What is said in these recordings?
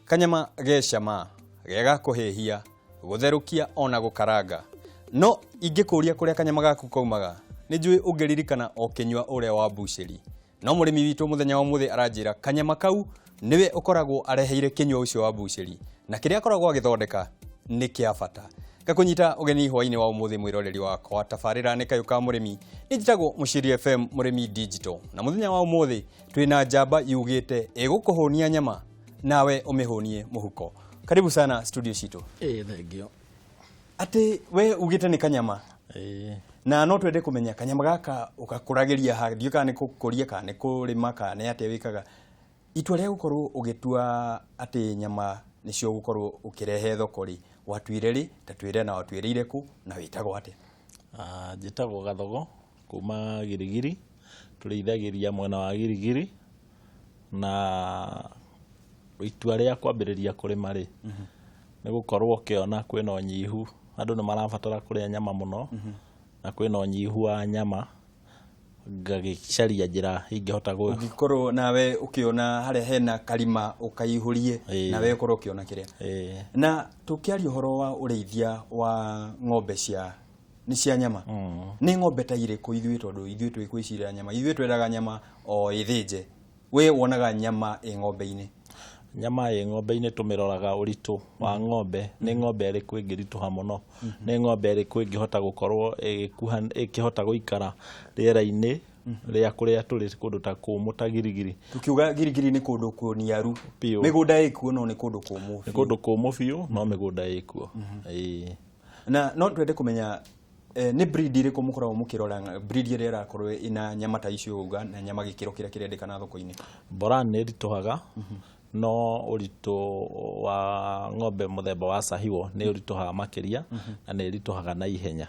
Kanyama ge cama, gega kuhehia, gutherukia ona gukaranga. No ingikuria kuria kanyama gaku kaumaga. Nijui ungeririkana o kinywa uria wa buceri. No murimi witu muthenya wa muthi aranjira kanyama kau niwe ukoragwo areheire kinywa ucio wa buceri. Na kiria akoragwo agithondeka ni kia bata. Gakunyita ugeni hwaini wa umuthi mwiroreri wakwa tafarira ni kayuka murimi. Nijitagwo Muciri FM murimi digital. Na muthenya wa umuthi twina njamba yugite egukuhonia nyama nawe umihonie muhuko. Karibu sana studio citu. Thengio. Ati we ugite ni kanyama. Na no twende kumenya kanyama gaka ukakuragiria ha ndiuka ni kukuria ka ni kurima ka ni ate wikaga. Itua ria gukorwo ugitua ati nyama nicio gukorwo ukirehe thokori watuire ri tatwire na watuire ku na witagwo ate. Njitagwo Gathogo kuma Girigiri, turithagiria mwena wa Girigiri na itua ria kwambiriria kurima ri ni gukorwo ukiona kwina unyihu, andu ni marabatara kuria nyama muno na kwina unyihu wa nyama, ngagicaria njira ingihota ugikorwo nawe ukiona haria hena kalima ukaihurie nawe ukorwo ukiona kiria. Na tukiaria uhoro wa ureithia wa ng'ombe cia nyama. Ni ng'ombe ta iriku ithuĩ tondu ithuĩ twĩkwĩcirĩra nyama, ithuĩ twendaga nyama o ithĩnje. We wonaga nyama ng'ombe-ini? Nyama ng'ombe-ini tumiroraga uritu wa ng'ombe, ni ng'ombe iriku ingirituha muno, ni ng'ombe iriku ingihota gukorwo ikihota guikara riera-ini ria kuria turi kundu ta kumu ta Girigiri. Tukiuga Girigiri ni kundu kuniaru, migunda ikuo no ni kundu kumu. Ni kundu kumu biu no migunda ikuo. Na no twende kumenya ni breed iriku mukoragwo mukirora, breed iria irakorwo ina nyama ta icio uga na nyama gikiro kiria kirendekana thoko-ini? Boran ni rituhaga, no uritu wa ng'ombe muthemba wa Sahiwo ni urituhaga makiria na ni rituhaga na ihenya.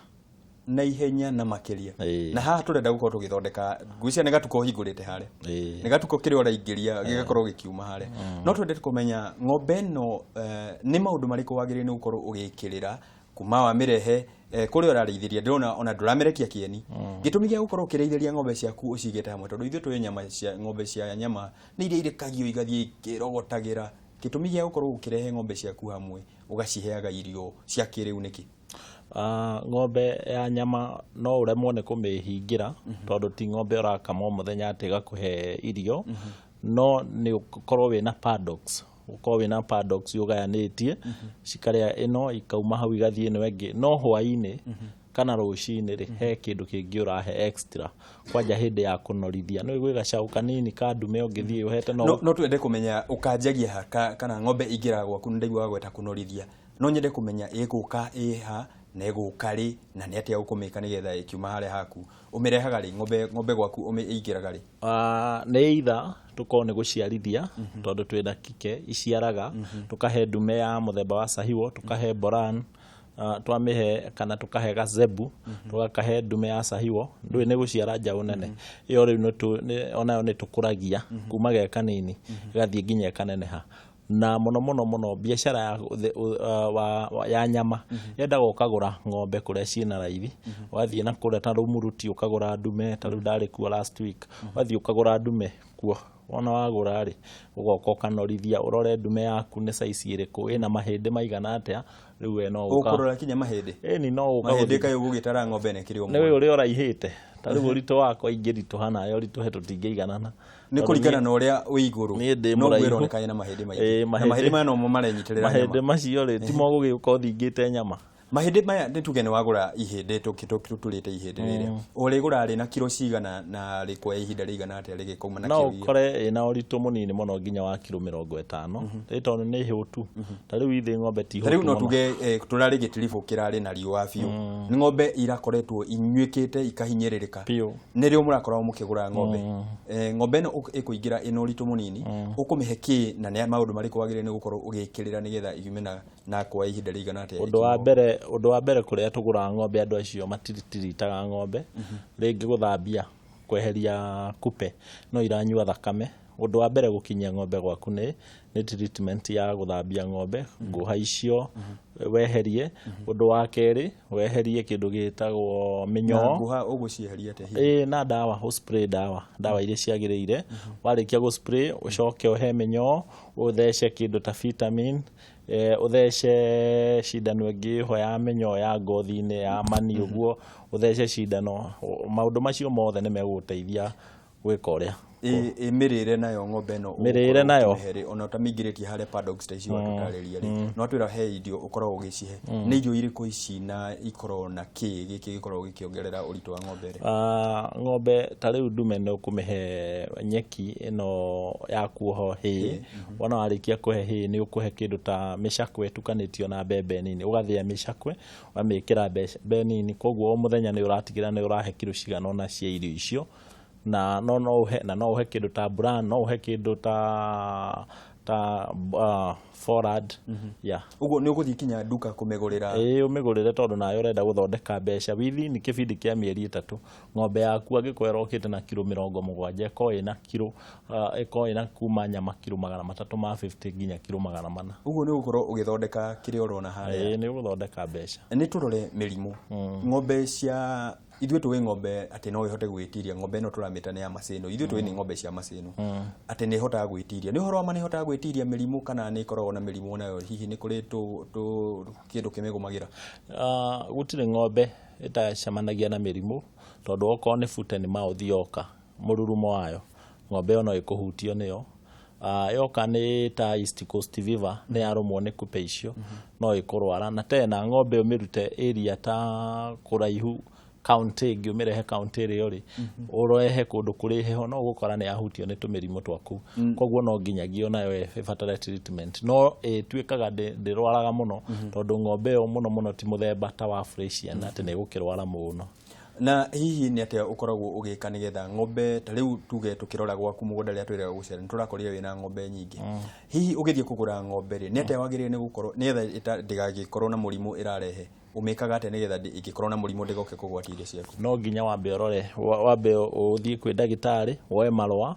Na ihenya na makiria. Na haha turenda gukorwo tugithondeka ngwicia ni gatuko hingurite hare. Ni gatuko kiria uraingiria gigakorwo gikiuma hare. No twende kumenya ng'ombe no ni maundu mariku wagire ni gukorwo ugikirira kuma wa mirehe kuri urareithiria ndona ona nduramerekia kieni. Gitumi gia gukorwo ukireithiria ng'ombe ciaku ucigete hamwe tondu ithuĩ twi nyama cia ng'ombe cia nyama ni iria irekagio igathie ikirogotagira. Gitumi gia gukorwo ukirehe ng'ombe ciaku hamwe ugaciheaga irio cia kiriu niki? Ng'ombe ya nyama no uremwo ni kumihingira tondu ti ng'ombe urakama muthenya ati gakuhe irio, no ni ukorwo wina paddocks, ukorwo wina paddocks ugayanitie cikaria ino ikauma hau igathie no engi, no hwaini kana rucini ri he kindu kingi urahe extra kwanja hindi ya kunorithia no igwe gacaũ kanini ka ndume ungithie uhete no twende kumenya ukanjagia kana ng'ombe ingira gwaku ndaigwa gweta kunorithia, no nyende kumenya iguka iha na iguka ri na ni atia ukumika nigetha ikiuma hare haku umirehaga ri ng'ombe gwaku umiingiraga ri? Ni either tuko ni guciarithia tondu twina kike iciaraga, tukahe ndume ya muthemba wa Sahiwo, tukahe Boran, twamihe kana tukahe Gazebu, tukakahe ndume ya Sahiwo, ndui ni guciara njaũ nene. Iyo riu onayo ni tukuragia kuma ge kanini gathie nginya kaneneha. Na muno biashara ya nyama yenda ukagura ng'ombe kuria ciina raithi, wathie na kuria ta Rumuruti ukagura ndume ta riu ndari kuo last week, wathie ukagura ndume kuo, wona wagura ri ugoka ukanorithia urore ndume yaku ni size iriku, ina mahindi maigana atia, riu we no ukurora kinya mahindi ni no mahindi kayo gugitara ng'ombe ne kiri umwe ni uri oraihite ta riu urito wako ingirituhana yo rituhe tutingeiganana ni kurigana na uria wi iguru no wironeka na mahindi maingĩ na mahindi maya no mo marenyitirira nyama. Mahindi macio ri ti mo gugiuka uthingite nyama. Mahindi maya ni tuge ni wagura ihindi tukitulite ihindi riri urigura ri na kilo cigana na rikwa ihinda rigana atia rigikuma na kilo? No ukore ina uritu munini muno nginya wa kilo 50 tondu ni hiutu ta riu ithi ng'ombe ti hiutu. Riu no tuge turari gitirifu kirari na riwa biu ni ng'ombe irakoretwo inyuikite ikahinyiririka ni rio murakorwo mukigura ng'ombe. Ng'ombe no ikuingira ina uritu munini ukumihe ki na ni maundu mariku wagire ni gukorwo ugikirira nigetha yume na kwa ihinda rigana atia? Undu wa mbere kuria tugura ng'ombe andu acio matiritiritaga ng'ombe ringi guthambia kweheria kupe no iranyua thakame Ũndũ wa mbere gũkinyia ng'ombe gwaku nĩ treatment ya gũthambia ng'ombe, ngũha icio weherie. Ũndũ wa kerĩ weherie kĩndũ gĩtagwo mĩnyoo. Ngũha ũgũcieheria atĩa? Na ndawa, spray ndawa iria ciagĩrĩire. Warĩkia gũ spray ũcoke ũhe mĩnyoo, ũthece kĩndũ ta vitamin, ũthece cindano ĩngĩ ho ya mĩnyoo ya ngothi-inĩ ya mani ũguo, ũthece cindano. Maũndũ macio mothe nĩ megũgũteithia gwĩka ũrĩa. Mĩrĩre nayo ng'ombe no mĩrĩre nayo ona ũtamĩingĩrĩtie harĩa paddocks ta ici watũtarĩria rĩ, no twĩra he irio ũkoragwo ũgĩcihe. Nĩ irio irĩkũ ici na ikoragwo na gĩkĩ gĩkoragwo gĩkĩongerera ũritũ wa ng'ombe rĩ? Ng'ombe ta rĩu ndume nĩ ũkũmĩhe nyeki ĩno ya kuoho hay. Wona warĩkia kũhe hay nĩ ũkũhe kĩndũ ta mĩcakwe ĩtukanĩtio na mbembe nini, ũgathĩa mĩcakwe ũkamĩkĩra mbembe nini, koguo o mũthenya nĩ ũratigĩrĩra nĩ ũrahe kiro cigana ũna cia irio icio. Na no ũhe kĩndũ ta bran, no ũhe kĩndũ ta forad. Ũguo nĩ ũgũthiĩ kinya nduka kũmĩgũrĩra? Ũmĩgũrĩre tondũ nayo ũrenda gũthondeka mbeca. Within kĩbindi kĩa mĩeri 3 ng'ombe yaku angĩkorwo ĩrokĩte na kiro 70 ĩkorwo ĩna kiro ĩkorwo ĩna kuma nyama kiro 350 nginya kiro 400. Ũguo nĩ ũgũkorwo ũgĩthondeka kĩrĩa ũrona harĩa? Nĩ ũgũthondeka mbeca. Nĩ tũrore mĩrimũ. Ng'ombe cia ithuĩ tũĩ ng'ombe atĩ no ĩhote gwĩtiria. Ng'ombe ĩno tũramĩta nĩ ya macĩno, ithuĩ tũĩ nĩ ng'ombe cia macĩno atĩ nĩ ĩhotaga gwĩtiria. Nĩ ũhoro wa ma nĩ ĩhotaga gwĩtiria mĩrimũ kana nĩ ĩkoragwo na mĩrimũ nayo? Hihi nĩ kũrĩ kĩndũ kĩmĩgũmagĩra? Gũtirĩ ng'ombe ĩtacemanagia na mĩrimũ, tondũ okorwo nĩ foot and mouth yoka, mũrurumo wayo, ng'ombe ĩyo no ĩkũhutio nĩyo. Yoka nĩ ta East Coast Fever, nĩ yarũmwo nĩ kupe icio, no ĩkũrwara. Na tena ng'ombe ũmĩrute area ta kũraihu county ĩngĩ, ũmĩrehe county ĩrĩa ũrĩ, ũrehe kũndũ kũrĩ heho, no ũgũkora nĩ yahutio nĩ tũmĩrimũ twaku. Koguo no nginyagia nayo ĩbatare treatment. No ĩtuĩkaga ndĩrwaraga mũno, tondũ ng'ombe ĩyo mũno mũno ti mũthemba ta wa Friesian atĩ nĩ ĩgũkĩrwara mũno. Na hihi nĩ atĩa ũkoragwo ũgĩka nĩgetha ng'ombe ta rĩu tuge tũkĩrora gwaku mũgũnda rĩrĩa twĩrĩga gũcera nĩ tũrakorire wĩna ng'ombe nyingĩ. Hihi ũgĩthiĩ kũgũra ng'ombe rĩ, nĩ atĩa wagĩrĩire nĩ gũkorwo nĩgetha ndĩgagĩkorwo na mũrimũ ĩrarehe? Ũmĩkaga atĩa nĩgetha ĩngĩkorwo na mũrimũ ndĩgoke kũgwatia irio ciaku? No nginya wambe ũrore, wambe ũthiĩ kwĩ ndagĩtarĩ, woe marũa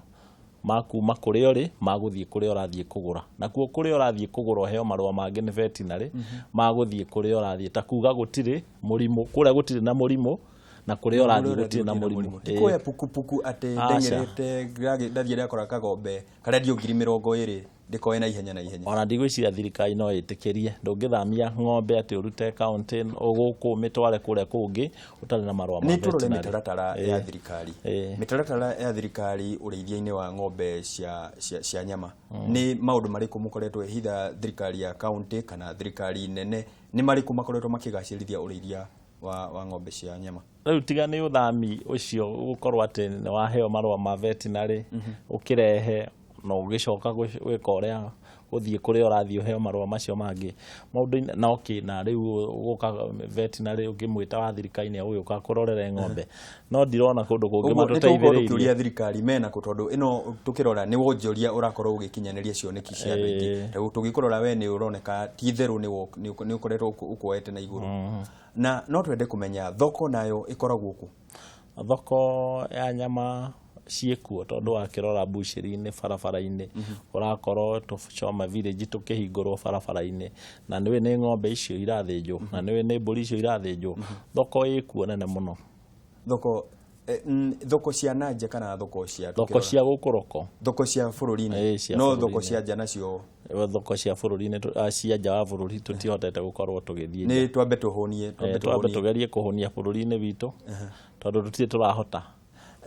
makuma kũrĩa ũrĩ magũthiĩ kũrĩa ũrathiĩ kũgũra. Nakuo kũrĩa ũrathiĩ kũgũra ũheo marũa mangĩ nĩ veterinary magũthiĩ kũrĩa ũrathiĩ, ta kuga gũtirĩ mũrimũ, kũrĩa gũtirĩ na mũrimũ na kũrĩa ũrathiĩ gũtirĩ na mũrimũ. Tikuoya pukupuku atĩ ndengerete ndathiĩ ndakora kagombe karĩa ndio 20,000 ndĩkoe na ihenya. Ona ndigwĩciria thirikari no ĩtĩkĩrie. Ndũngĩthamia ng'ombe atĩ ũrute county ũgũkũ mĩtware kũrĩa kũngĩ ũtarĩ na marũa ma veterinary. Nĩ tũrore mĩtaratara ya thirikari. Mĩtaratara ya thirikari ũrĩithia-inĩ wa ng'ombe cia nyama. Nĩ maũndũ marĩkũ mũkoretwo hitha thirikari ya county kana thirikari nene nĩ marĩkũ makoretwo makĩgacĩrithia ũrĩithia wa ng'ombe cia nyama? Rĩu tiga nĩ ũthami ũcio gũkorwo atĩ nĩ waheo marũa ma veterinary ũkĩrehe no ũgĩcoka gwĩka ũrĩa gũthiĩ kũrĩa ũrathiĩ ũheo marũa macio mangĩ maũndũ na rĩu gũka veterinary ũngĩmwĩta wa thirikari nĩ ũgũka kũrorera ng'ombe. No ndirona kũndũ kũngĩ matũteithĩrĩirie. Ũguo thirikari mena tondũ ĩno tũkĩrora nĩ wonjoria ũrakorwo ũgĩkinyanĩria cioneki cia andũ aingĩ. Tũgĩkũrora we nĩ ũroneka ti therũ nĩ ũkoretwo ũkuoete na igũrũ. Na no twende kũmenya thoko nayo ĩkoragwo kũ? Thoko ya nyama ciĩkuo, tondũ wakĩrora mbucĩri-inĩ barabara-inĩ ũrakorwo Choma village tũkĩhingũrwo barabara-inĩ, na nĩwe nĩ ng'ombe icio irathĩnjwo, na nĩwe nĩ mbũri icio irathĩnjwo. Thoko ĩkuo nene mũno. Thoko cia nanja kana thoko cia gũkũ roko? Thoko cia bũrũri-inĩ, no thoko cia nja nacio? Thoko cia bũrũri-inĩ, cia nja wa bũrũri tũtihotete gũkorwo tũgĩthiĩ. Nĩ twambe tũhũnie, twambe tũgerie kũhũnia bũrũri-inĩ witũ, tondũ tũtirĩ tũrahota.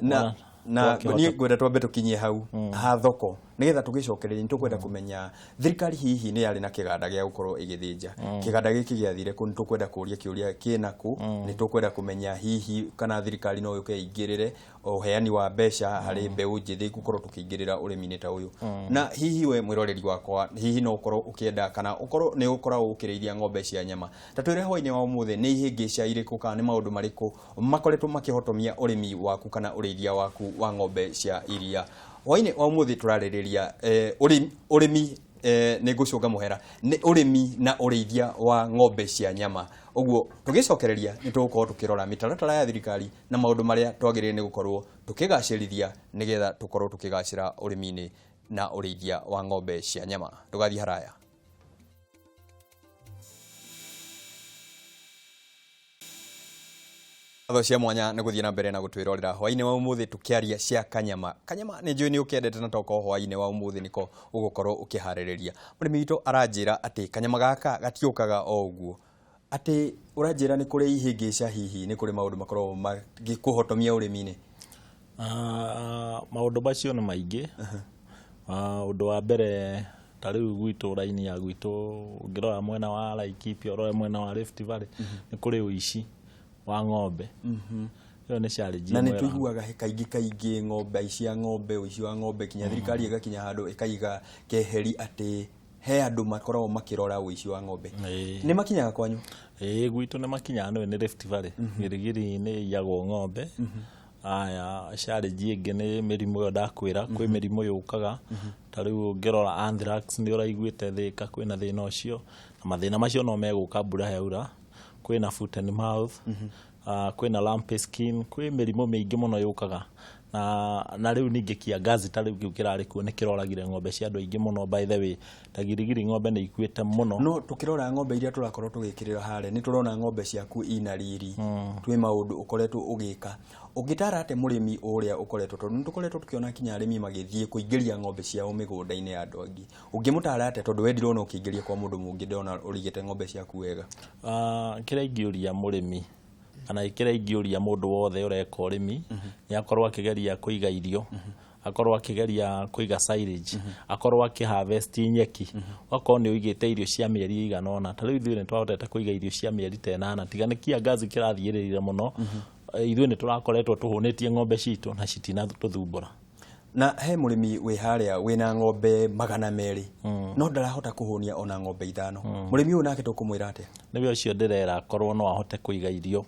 Na niĩ ngwenda twambe tũkinyie hau ha thoko nĩgetha tũgĩcokereria. Nĩ tũkwenda kũmenya thirikari hihi nĩ yarĩ na kĩganda gĩa gũkorwo ĩgĩthĩnja. Kĩganda gĩkĩ gĩathire kũ? Nĩ tũkwenda kũũria kĩũria kĩnaku. Nĩ tũkwenda kũmenya hihi kana thirikari no yũke ĩingĩrĩre ũheani wa mbeca harĩ mbeũ njĩthĩ gũkorwo tũkĩingĩrĩra ũrĩmi-inĩ ta ũyũ. Na hihi we mwĩroreri wakwa, hihi no ũkorwo ũkĩenda kana ũkorwo nĩ ũkoragwo ũkĩrĩithia ng'ombe cia nyama, ta twĩre hwainĩ wa ũmũthĩ nĩ ihĩngĩca irĩkũ kana nĩ maũndũ marĩkũ makoretwo makĩhotomia ũrĩmi waku kana ũrĩithia waku wa ng'ombe cia iria? Hwainĩ wa ũmũthĩ tũrarĩrĩria ũrĩmi, nĩ ngũcũnga mũhera, nĩ ũrĩmi na ũrĩithia wa ng'ombe cia nyama. Ũguo tũgĩcokereria nĩ tũgũkorwo tũkĩrora mĩtaratara ya thirikari na maũndũ marĩa twagĩrĩire nĩ gũkorwo tũkĩgacĩrithia nĩgetha tũkorwo tũkĩgacĩra ũrĩmi-inĩ na ũrĩithia wa ng'ombe cia nyama. Ndũgathiĩ haraya. Atho cia mwanya nĩ gũthiĩ na mbere na gũtwĩrorera hwainĩ wa ũmũthĩ tũkĩaria cia kanyama. Kanyama nĩ njũĩ nĩ ũkĩendete na toko hwainĩ wa ũmũthĩ nĩko ũgũkorwo ũkĩharĩrĩria. Mũrĩmi witũ aranjĩra atĩ kanyama gaka gatiũkaga o ũguo. Atĩ ũranjĩra nĩ kũrĩ ihĩngĩca hihi nĩ kũrĩ maũndũ makoragwo magĩkũhotomia ũrĩmi-inĩ. Maũndũ macio nĩ maingĩ. Ũndũ wa mbere ta rĩu gwitũ raini ya gwitũ ũngĩrora mwena wa Laikipia ũrore mwena wa Rift Valley nĩ kũrĩ ũici wa ng'ombe. Iyo nĩ challenge. Na nĩ tũiguaga kaingĩ ng'ombe cia ng'ombe, ũici wa ng'ombe, kinya thirikari ĩgakinya handũ ĩkaiga keheri atĩ he andũ makoragwo makĩrora ũici wa ng'ombe. Nĩ makinyaga kwanyu? Gwitũ nĩ makinyaga nĩ Rift Valley. Girigiri nĩ iyagwo ng'ombe. Aya challenge ĩngĩ nĩ mĩrimũ ĩyo ndakwĩra, kwĩ mĩrimũ yũkaga. Ta rĩu ũngĩrora anthrax nĩ ũraiguĩte Thĩka kwĩna thĩna ũcio, na mathĩna macio no megũka mbura yaura. Kwĩna foot and mouth, kwĩna lumpy skin, kwĩ mĩrimũ mĩingĩ mũno yũkaga. Na rĩu ningĩ kiangazi ta rĩu kĩrarĩ kuo nĩ kĩroragire ng'ombe cia andũ aingĩ mũno. By the way, ta Girigiri ng'ombe nĩ ikuĩte mũno. No tũkĩrora ng'ombe iria tũrakorwo tũgĩkĩrĩra harĩa nĩ tũrona ng'ombe ciaku ina riri. Twĩ maũndũ ũkoretwo ũgĩka. Ũngĩtara atĩ mũrĩmi ũrĩa ũkoretwo tondũ nĩ tũkoretwo tũkĩona kinya arĩmi magĩthiĩ kũingĩria ng'ombe ciao mĩgũnda-inĩ ya andũ angĩ. Ũngĩmũtara atĩ tondũ we ndirona ũkĩingĩria kwa mũndũ mũngĩ ndona ũrigĩte ng'ombe ciaku wega. Kĩrĩa ingĩũria mũrĩmi kana kĩrĩa ingĩũria mũndũ wothe ũreka ũrĩmi nĩ akorwo akĩgeria kũiga irio, akorwo akĩgeria kũiga silage, akorwo akĩharvest nyeki. Okorwo nĩ ũigĩte irio cia mĩeri igana ũna, ta rĩu ithuĩ nĩ twahotete kũiga irio cia mĩeri ta 8 tiga nĩ kiangazi kĩrathiĩrĩire mũno. Ithuĩ nĩ tũrakoretwo tũhũnĩtie ng'ombe citũ na citinatũthumbũra. Na he mũrĩmi wĩ harĩa wĩna ng'ombe 200 no ndarahota kũhũnia ona ng'ombe 5. Mũrĩmi ũyũ nake tũkũmwĩra atĩa? Nĩwe ũcio ndĩrera korwo no ahote kũiga irio.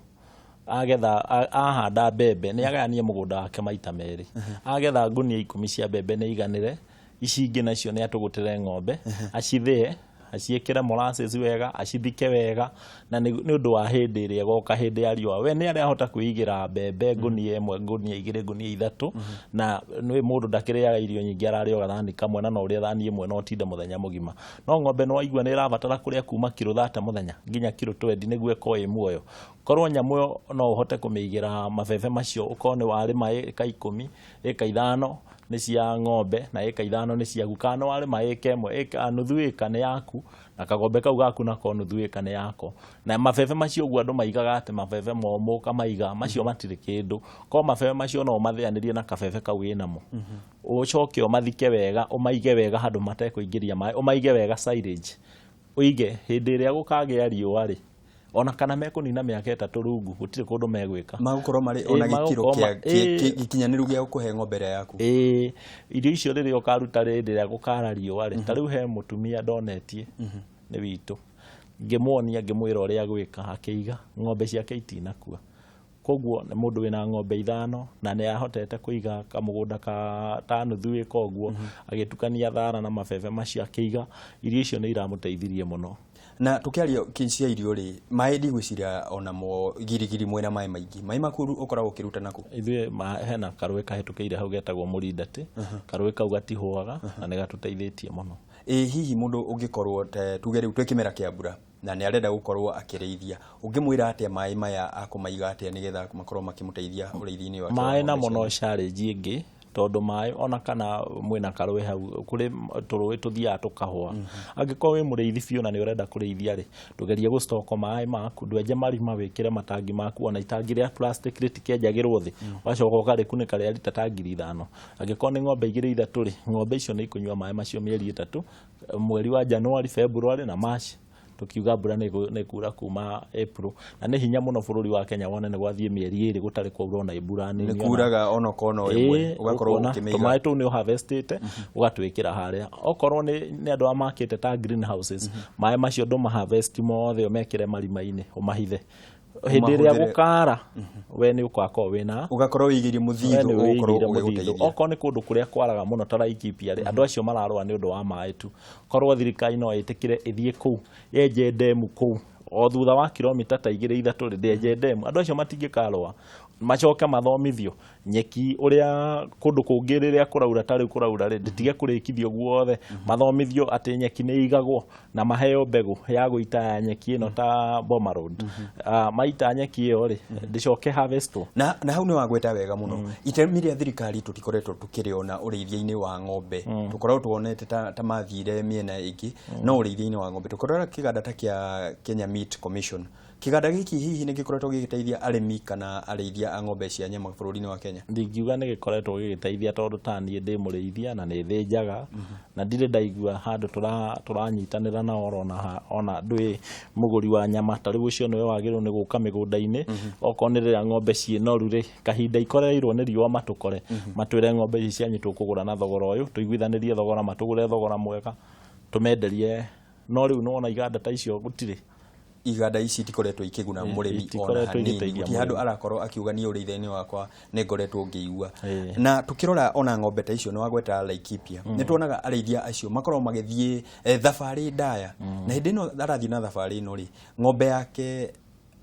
Agetha ahanda mbembe nĩ agayanie mũgũnda wake maita merĩ. Agetha ngunia 10 cia mbembe nĩ iganĩre, ici ingĩ nacio nĩ atũgũtĩre ng'ombe, acithĩe, aciĩkĩre molasses wega, acithike wega, na nĩ ũndũ wa hĩndĩ ĩrĩa goka hĩndĩ ya riũa. We nĩ arahota kwĩigĩra mbembe ngunia 1, ngunia 2, ngunia 3, na nĩ mũndũ ndakĩrĩaga irio nyingĩ, ararĩoga thani kamwe, na no ũrĩa thani ĩmwe no tinde mũthenya mũgima. No ng'ombe no waigua nĩ ĩrabatara kũrĩa kuma kilo 30 mũthenya nginya kilo 20 nĩguo ĩkorwo ĩ muoyo. Korwo nyamũ ĩyo no ũhote kũmĩigĩra mabebe macio, ũkorwo nĩ warĩma ĩka 10, ĩka 5 nĩ cia ng'ombe na ĩka 5 nĩ ciaku. Kana warĩma ĩka 1, nuthu ĩka nĩ yaku, na kagombe kau gaku nako nuthu ĩka nĩ yako. Na mabebe macio ũguo andũ maigaga atĩ mabebe momũ kamaiga macio matirĩ kĩndũ. Korwo mabebe macio no ũmathĩanĩrie na kabebe kau wĩnamo. Ũcoke ũmathike wega, ũmaige wega handũ matekũingĩria maĩ, ũmaige wega silage. Ũige hĩndĩ ĩrĩa gũkagĩa riũa rĩ, ona kana mekũnina mĩaka 3 rungu gũtirĩ kũndũ megwĩka. Magũkorwo marĩ ona gĩkiro gĩkinyanĩru gĩa gũkũhe ng'ombe yaku. Irio icio rĩrĩa ũkaruta hĩndĩ ĩrĩa gũkara riũa rĩ, ta rĩu he mũtumia ndonetie nĩ witũ, ngĩmuonia ngĩmwĩra ũrĩa gwĩka, akĩiga ng'ombe ciake itinakua. Koguo nĩ mũndũ wĩna ng'ombe 5 na nĩ ahotete kũiga kamũgũnda ta nuthu ĩka ũguo, agĩtukania thara na mabebe macio akĩiga. Irio icio nĩ iramũteithirie mũno. Na tũkĩaria cia irio rĩ, maĩ ndigwĩciria ona mo Girigiri mwena maĩ maingĩ. Maĩ makuru ũkoragwo ũkĩruta naku? Ithuĩ hena karũĩ kahĩtũkĩire hau getagwo Mũrindatĩ. Karũĩ kau gatihũaga na nĩ gatũteithĩtie mũno. Hihi mũndũ ũngĩkorwo tuge rĩu twĩ kĩmera kĩa mbura na nĩ arenda gũkorwo akĩrĩithia, ũngĩmwĩra atĩa maĩ maya akũmaiga atĩa nĩgetha makorwo makĩmũteithia ũrĩithia-inĩ wake? Maĩ namo no challenge ĩngĩ, tondũ maĩ ona kana mwĩna karũĩ hau kũrĩ tũrũĩ tũthiaga tũkahũa. Angĩkorwo wĩ mũrĩithi biũ na nĩ ũrenda kũrĩithia rĩ, tũgerie gũstoko maĩ maku, ndwenje marima, wĩkĩre matangi maku, ona itangi rĩa plastic rĩtikĩenjagĩrwo thĩ, wacoka ũkarĩkunĩka rĩa lita ta 5,000. Angĩkorwo nĩ ng'ombe 2-3 rĩ, ng'ombe icio nĩ ikũnyua maĩ macio mĩeri 3, mweri wa January, February na March. Tukiuga mbura nĩ kura kuma April, na nĩ hinya mũno bũrũri wa Kenya wone nĩ gwathiĩ mĩeri 2 gũtarĩ kwaura ona mbura nini. Nĩ kuraga ona kono ĩmwe ugakorwo ukĩmĩiga. Tũmaĩ tũu nĩ harvestĩte ũgatwĩkĩra harĩa. Okorwo nĩ andũ amakĩte ta greenhouses, maĩ macio ndũ maharvest mothe ũmekĩre marima-inĩ ũmahithe. Hĩndĩ ĩrĩa gũkara we nĩ ũgakorwo wĩna ugakorwo wĩigĩire mũthithũ ũkorwo ũgĩgũteithia. Okorwo nĩ kũndũ kũrĩa kwaraga mũno ta Laikipia rĩ, andũ acio mararũa nĩ ũndũ wa maĩ tu. Korwo thirikari no ĩtĩkĩre ĩthiĩ kũu yenje ndemu kũu o thutha wa kilomita ta 2-3 rĩ, ndĩenje ndemu, andũ acio matingĩkarũa. macoke mathomithio nyeki uria kundu kungi riria kuraura tari kuraura ri nditige kurikithio guothe mathomithio ati nyeki ni igagwo na maheo mbegu ya guita ya nyeki ino ta Boma Road maita nyeki iyo ri ndicoke harvestwo na hau ni wagweta wega muno itemi ria thirikari tutikoretwo tukiriona ureithia-ini wa ng'ombe tukorwo tuonete ta mathire miena ingi no ureithia-ini wa ng'ombe tukorwo kiganda ta kia Kenya Meat Commission kiganda giki hihi ni gikoretwo gigiteithia arimi kana areithia a ng'ombe cia nyama bururi-ini wa Kenya ndingiuga ni gikoretwo gigiteithia tondu tani ndi mureithia na ni thinjaga na ndire ndaigua handu turanyitanira na ona ndui muguri wa nyama tari ucio niwe wagirwo ni guka migunda-ini okonirira ng'ombe cie noru ri kahinda ikoreirwo ni riwa matukore matwire ng'ombe ici cianyitwo kugura na thogora uyu tuiguithanirie thogora matugure thogora mwega tumenderie no riu no ona iganda ta icio gutire iganda ici tikoretwo ikiguna murimi ona hanini ti handu arakorwo akiuga ni ureithia-ini wakwa ni ngoretwo ngiigua na tukirora ona ng'ombe ta icio ni wagweta Laikipia ni tuonaga areithia acio makorwo magithie thabari ndaya na hindi no arathii na thabari ino ri ng'ombe yake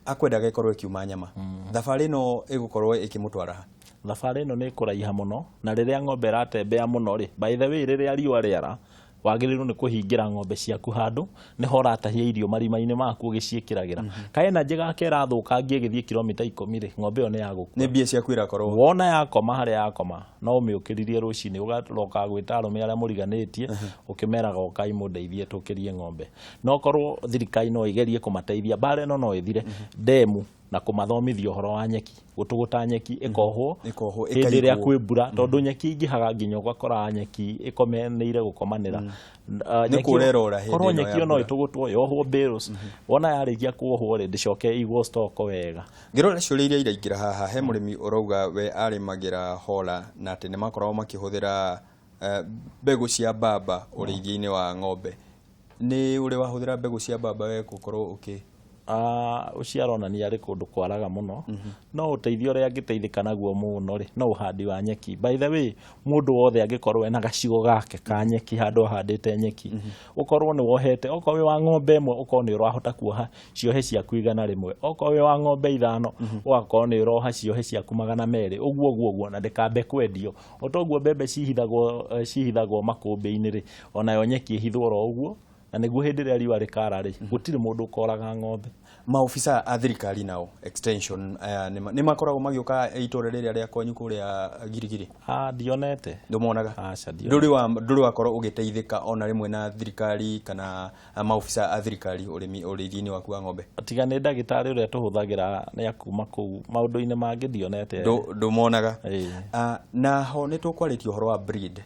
akwendaga ikorwo ikiuma nyama thabari ino igukorwo ikimutwara thabari ino ni kuraiha muno na riria ng'ombe ratembea muno ri by the way riria riwa riara wagiriru ni kuhingira ng'ombe ciaku handu ni hora tahia irio marima-ini maku ugiciikiragira kaena njega kera thukangie githie kilomita 10 ri ng'ombe yo ni yaguku ni mbia ciaku irakorwo wona yakoma haria yakoma no umiukiririe rucini ugaroka gwita arume aria muriganitie ukimeraga okai mundeithie tukirie ng'ombe no korwo thirikari no igerie kumateithia bare no ithire demu na kumathomithia uhoro wa nyeki gutuguta nyeki ikohwo hindi ria kwi mbura tondu nyeki ingihaga nginya ugakora nyeki ikomeneire gukomanira nyeki urerora hindi nyeki no itugutwo yohwo bales wona yarikia kuohwo ri ndicoke igwo stock wega ngirora ciuria iria iraingira haha he murimi urauga we arimagira hola na ati ni makorwo makihuthira mbegu cia mbamba ureithia-ini wa ng'ombe ni uri wahuthira mbegu cia mbamba we gukorwo uciarona ni ari kundu kwaraga muno no uteithio uria angiteithika naguo muno ri no uhandi wa nyeki by the way mundu wothe angikorwo ena gacigo gake ka nyeki handu ahandite nyeki ukorwo ni wohete okorwo wa ng'ombe imwe ukorwo ni urahota kuoha ciohe ciaku igana rimwe okorwo wa ng'ombe ithano ugakorwo ni uroha ciohe ciaku 200 uguo na ndikambe kwendio otoguo mbembe cihithagwo makumbi-ini ri ona yo nyeki ihithwo ro uguo na niguo hindi ria riwa rikara ri gutire mundu ukoraga ng'ombe maofisa a thirikari nao extension ni makoragwo magioka iture riria ria kwanyu kuria Girigiri ndionete ndumonaga nduri wakorwo ugiteithika ona rimwe na thirikari kana maofisa a thirikari ureithia-ini waku wa ng'ombe tiga ni ndagitari uria tuhuthagira ni akuma kuu maundu-ini mangi ndionete ndumonaga na ho ni tukwaritie uhoro wa breed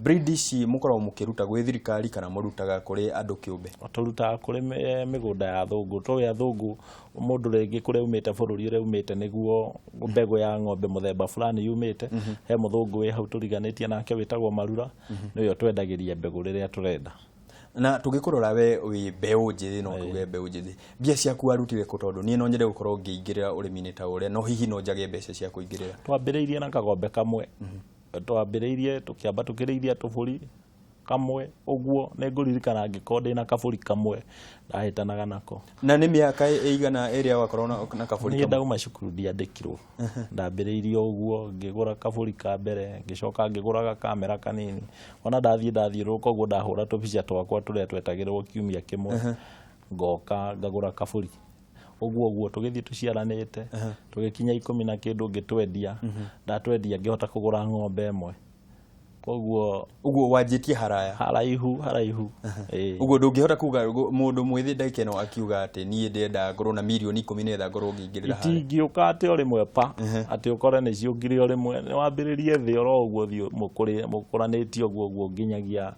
breed ici mukorwo mukiruta gwi thirikari kana murutaga kuri andu kiumbe turutaga kuri migunda ya thungu ya thungu mundu ringi kuri umite bururi uri umite niguo mbegu ya ng'ombe muthemba fulani yumite he muthungu wi hau turiganitie nake witagwo Marura niyo twendagiria mbegu riria turenda na tugikurora we wi mbeu njithi no tuge mbeu njithi mbia ciaku arutire ku tondu ni no nyende gukorwo ngiingirira urimi-ini ta uria no hihi no njage mbeca cia kuingirira twambiriirie na kagombe kamwe twambiriirie tukiamba tukirithia tuburi kamwe uguo ni nguririkana ngikonde na kaburi kamwe ndahitanaga nako na ni miaka igana area wakorwo na kaburi kamwe ni ndauma cukuru ndiandikirwo ndambiriirie uguo ngigura kaburi ka mbere ngicoka ngiguraga kamera kanini ona ndathie ruko uguo ndahura tubica twakwa turia twetagirwo kiumia kimwe ngoka ngagura kaburi uguo tugithie tuciaranite tugikinya 10 na kindu ngitwendia ndatwendia ngihota kugura ng'ombe imwe koguo wanjitie haraihu uguo ndungihota kuga mundu mwithi ndaike no akiuga ati nie ndenda ngorwo na milioni 10 netha ngorwo ngingirira haraihu itingiuka ati ori mwe pa ati ukore ni ciungire ori mwe ni wambiririe thi oro uguo thi mukuraniti uguo nginyagia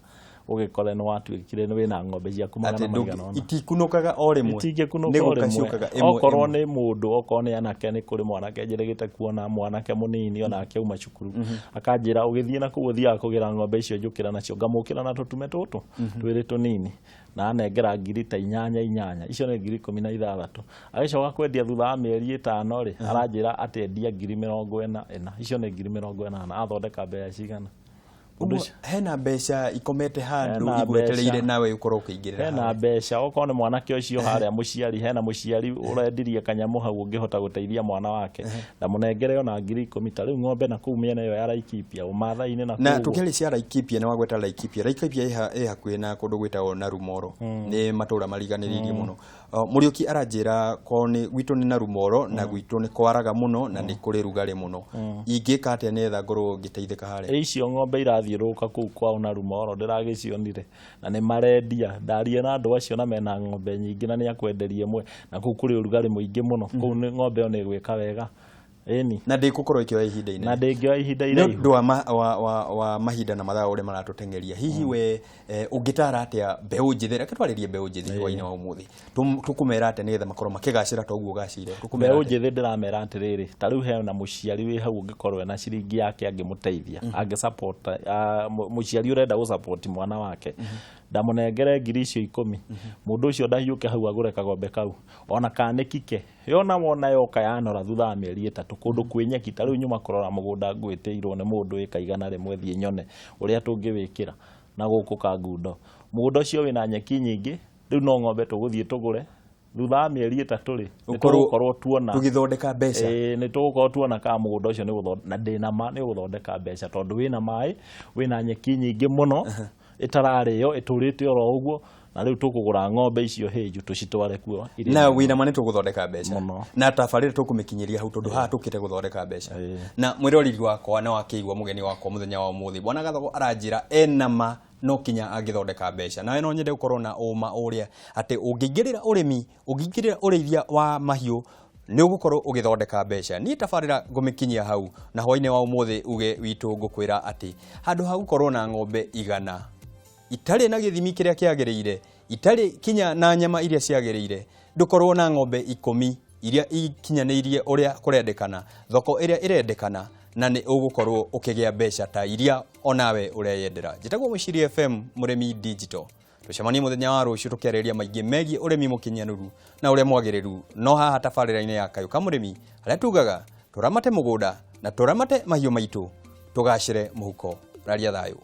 ugikore no watuikire ni wina ng'ombe ciaku magana maigana ona itikunukaga ori mwe nigukaciukaga okorwo ni mundu okorwo ni anake ni kuri mwanake njerigite kuona mwanake munini ona akiuma cukuru akanjira ugithie na kuo thia kugira ng'ombe icio njukira nacio ngamukira na tutume tutu twiri tunini na anengera ngiri ta 8 icio ni ngiri 16 agicoka kwendia thutha wa mieri 5 ri aranjira ati endia ngiri 40 icio ni ngiri 40 athondeka mbeca cigana hena mbeca ikomete handu Hena igwetereire mbeca. nawe ukorwo ukĩingĩrĩra hena mbeca okorwo nĩ mwanake ũcio harĩa mũciari hena mũciari ũrendirie kanyamũ hau ũngĩhota gũteithia mwana wake ndamũnengere ona 10,000 ta rĩu ng'ombe na kũu mĩena ĩyo ya Laikipia ũmathainĩ na na tukĩarĩ cia Laikipia nĩ wagweta Laikipia ĩ hakuhĩ na kũndũ gwĩtagwo Narumoro nĩ matũra mariganĩrĩirie mũno Mũriũki aranjĩra gwitũ nĩ Narumoro na gwitũ nĩ kwaraga mũno na nĩ kũrĩ rugarĩ mũno ingĩka atĩa nĩgetha ngorwo ngĩteithĩka harĩa icio ng'ombe irathiũrũka kũu kwao Narumoro ndĩragĩcionire na nĩ marendia ndaria na andũ acio na mena ng'ombe nyingĩ na nĩ akwenderia ĩmwe na kũu kũrĩ ũrugarĩ mũingĩ mũno kũu nĩ ng'ombe ĩyo nĩ ĩgwĩka wega ĩni na ndĩgũkorwo ĩkĩoya ihinda inene na ndĩngĩoya ihinda iraihu nĩ ũndũ wa mahinda na mathaa ũrĩa maratũteng'eria hihi we ũngĩtara atĩa mbeũ njĩthĩ reke twarĩrie mbeũ njĩthĩ hwainĩ wa ũmũthĩ tũkũmera atĩa nĩgetha makorwo makĩgacĩra ta ũguo gacire mbeũ njĩthĩ ndĩramera atĩrĩrĩ ta rĩu hena mũciari wĩ hau ũngĩkorwo na ciringi yake angĩmũteithia angĩsupport mũciari ũrenda gũsupport mwana wake ndamũnengere 10,000 mũndũ ũcio ndahiũke hau agũre kagombe kau ona kanĩkike wona yoka yanora thutha wa mĩeri 3 kũndũ kwĩnyeki ta rĩu nyuma kũrora mũgũnda ngwĩtĩirwo nĩ mũndũ ĩkaigana rĩmwe thiĩ nyone ũrĩa tũngĩwĩkĩra na gũkũ Kangundo mũgũnda ũcio wĩna nyeki nyingĩ rĩu no ng'ombe tũgũthiĩ tũgũre thutha wa mĩeri 3 rĩ nĩtũgũkorwo tuona tũgĩthondeka mbeca nĩtũgũkorwo tuona ka mũgũnda ũcio na ndĩna ma nĩ gũthondeka mbeca tondũ wĩna maĩ wĩna nyeki nyingĩ mũno itararĩyo itũrĩte oro ũguo na rĩu tũkũgũra ng'ombe icio hĩnju tũcitware kuo na wĩna ma nĩ tũgũthondeka mbeca na tabarĩra tũkũmĩkinyĩria hau tondũ haha tũkĩte gũthondeka mbeca na mwĩroreri wakwa nĩ wakĩigua mũgeni wakwa mũthenya wa ũmũthĩ Bwana Gathogo aranjĩra enama no kinya angĩthondeka mbeca nawe no nyende gũkorwo na ũma ũrĩa atĩ ũngĩingĩrĩra ũrĩmi ũngĩingĩrĩra ũrĩithia wa mahiũ nĩ ũgũkorwo ũgĩthondeka mbeca niĩ tabarĩra ngũmĩkinyia hau na hwainĩ wa ũmũthĩ uge witũ ngũkwĩra atĩ handũ ha gũkorwo na ng'ombe 100 itarĩ na gĩthimi kĩrĩa kĩagĩrĩire itarĩ kinya na nyama iria ciagĩrĩire ndũkorwo na ng'ombe 10 iria ikinyanĩirie ũrĩa kũrendekana thoko ĩrĩa ĩrendekana na nĩ ũgũkorwo ũkĩgĩa mbeca ta iria onawe ũreyendera njĩtagwo Mũciri FM mũrĩmi digital tũcemanie mũthenya wa rũciũ tũkĩarĩrĩria maingĩ megiĩ ũrĩmi mũkinyanĩru na ũrĩa mwagĩrĩru no haha tabarĩra-inĩ ya Kayũ Mũrĩmi harĩa tugaga tũramate mũgũnda na tũramate mahiũ maitũ tũgacĩre mũhuko raria thayũ